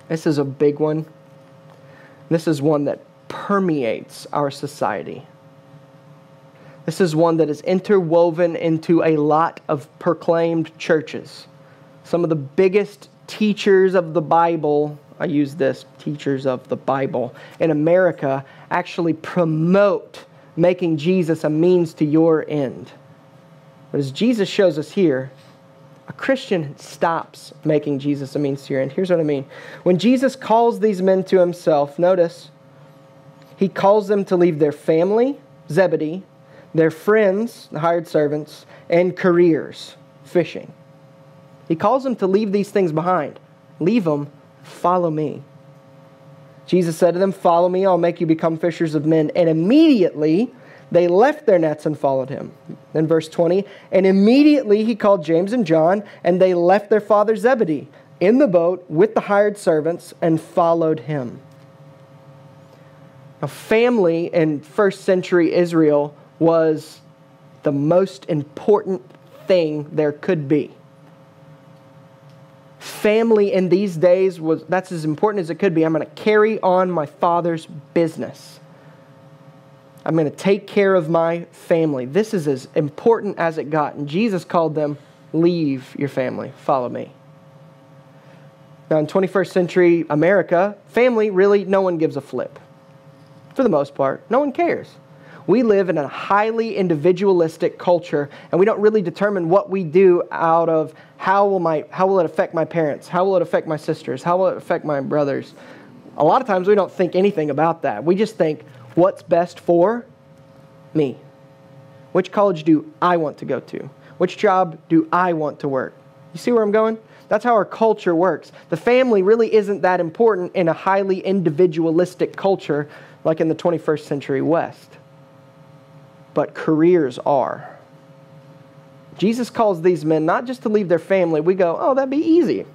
This is a big one. This is one that permeates our society. This is one that is interwoven into a lot of proclaimed churches. Some of the biggest teachers of the Bible, I use this, teachers of the Bible, in America actually promote making Jesus a means to your end. But as Jesus shows us here, a Christian stops making Jesus a means to your end. Here's what I mean. When Jesus calls these men to himself, notice, he calls them to leave their family, Zebedee, their friends, the hired servants, and careers, fishing. He calls them to leave these things behind. Leave them, follow me. Jesus said to them, follow me, I'll make you become fishers of men. And immediately they left their nets and followed him. Then verse 20, and immediately he called James and John, and they left their father Zebedee in the boat with the hired servants and followed him. Now, family in first century Israel was the most important thing there could be. Family in these days that's as important as it could be. I'm going to carry on my father's business. I'm going to take care of my family. This is as important as it got. And Jesus called them, leave your family, follow me. Now in 21st century America, family, really, no one gives a flip. For the most part, no one cares. We live in a highly individualistic culture, and we don't really determine what we do out of how will it affect my parents? How will it affect my sisters? How will it affect my brothers? A lot of times we don't think anything about that. We just think, what's best for me? Which college do I want to go to? Which job do I want to work? You see where I'm going? That's how our culture works. The family really isn't that important in a highly individualistic culture like in the 21st century West. But careers are. Jesus calls these men not just to leave their family. We go, oh, that'd be easy.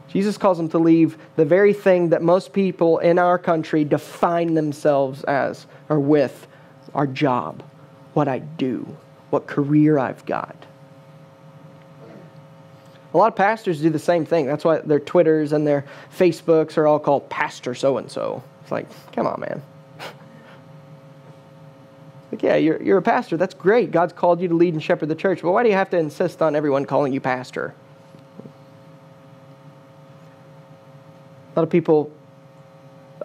Jesus calls them to leave the very thing that most people in our country define themselves as or with, our job, what I do, what career I've got. A lot of pastors do the same thing. That's why their Twitters and their Facebooks are all called Pastor so-and-so. It's like, come on, man. Like, yeah, you're a pastor. That's great. God's called you to lead and shepherd the church. But why do you have to insist on everyone calling you pastor? A lot of people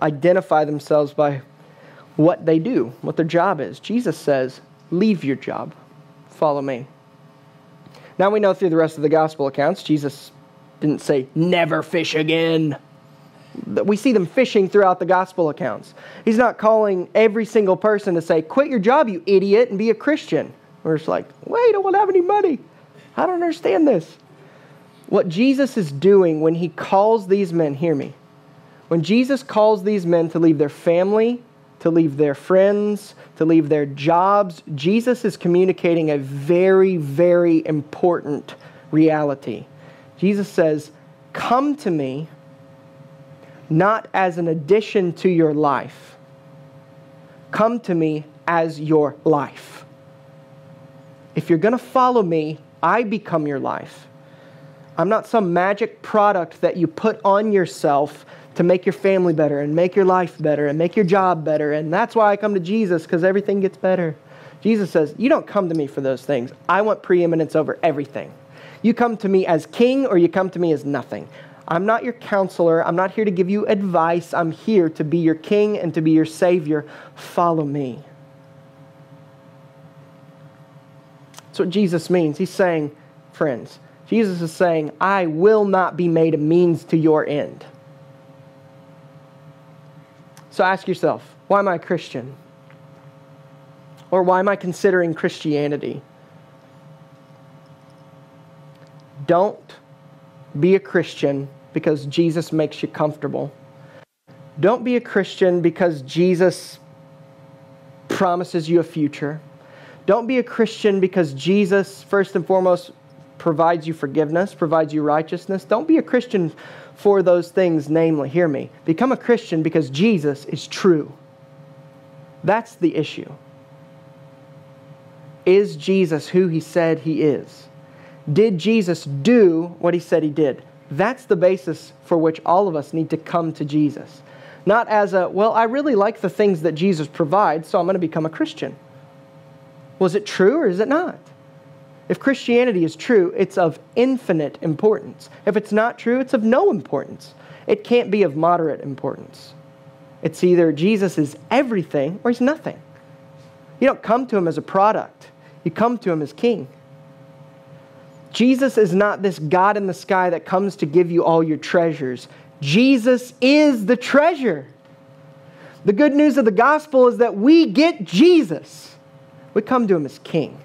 identify themselves by what they do, what their job is. Jesus says, leave your job. Follow me. Now we know through the rest of the gospel accounts, Jesus didn't say, never fish again. We see them fishing throughout the gospel accounts. He's not calling every single person to say, quit your job, you idiot, and be a Christian. We're just like, wait, I don't have any money. I don't understand this. What Jesus is doing when he calls these men, hear me, when Jesus calls these men to leave their family, to leave their friends, to leave their jobs, Jesus is communicating a very, very important reality. Jesus says, come to me not as an addition to your life. Come to me as your life. If you're going to follow me, I become your life. I'm not some magic product that you put on yourself to make your family better and make your life better and make your job better. And that's why I come to Jesus, because everything gets better. Jesus says, you don't come to me for those things. I want preeminence over everything. You come to me as king or you come to me as nothing. I'm not your counselor. I'm not here to give you advice. I'm here to be your king and to be your savior. Follow me. That's what Jesus means. He's saying, friends, Jesus is saying, I will not be made a means to your end. So ask yourself, why am I a Christian? Or why am I considering Christianity? Don't be a Christian because Jesus makes you comfortable. Don't be a Christian because Jesus promises you a future. Don't be a Christian because Jesus, first and foremost, provides you forgiveness, provides you righteousness. Don't be a Christian for those things, namely, hear me, become a Christian because Jesus is true. That's the issue. Is Jesus who he said he is? Did Jesus do what he said he did? That's the basis for which all of us need to come to Jesus. Not as well, I really like the things that Jesus provides, so I'm going to become a Christian. Was it true or is it not? If Christianity is true, it's of infinite importance. If it's not true, it's of no importance. It can't be of moderate importance. It's either Jesus is everything or he's nothing. You don't come to him as a product. You come to him as king. Jesus is not this God in the sky that comes to give you all your treasures. Jesus is the treasure. The good news of the gospel is that we get Jesus. We come to him as king.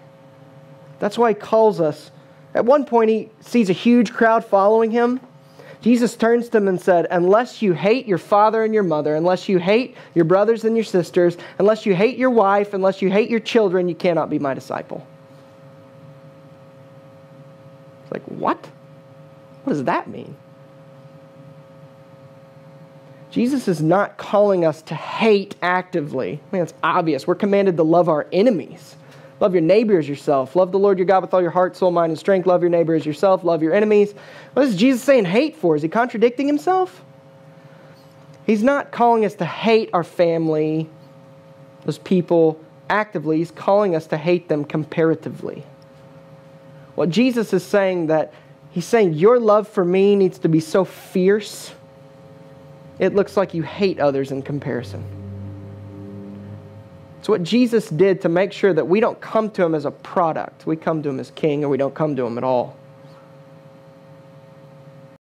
That's why he calls us. At one point, he sees a huge crowd following him. Jesus turns to them and said, unless you hate your father and your mother, unless you hate your brothers and your sisters, unless you hate your wife, unless you hate your children, you cannot be my disciple. It's like, what? What does that mean? Jesus is not calling us to hate actively. I mean, it's obvious. We're commanded to love our enemies. Love your neighbor as yourself. Love the Lord your God with all your heart, soul, mind, and strength. Love your neighbor as yourself. Love your enemies. What is Jesus saying hate for? Is he contradicting himself? He's not calling us to hate our family, those people, actively. He's calling us to hate them comparatively. What Jesus is saying he's saying your love for me needs to be so fierce, it looks like you hate others in comparison. It's what Jesus did to make sure that we don't come to him as a product. We come to him as king, or we don't come to him at all.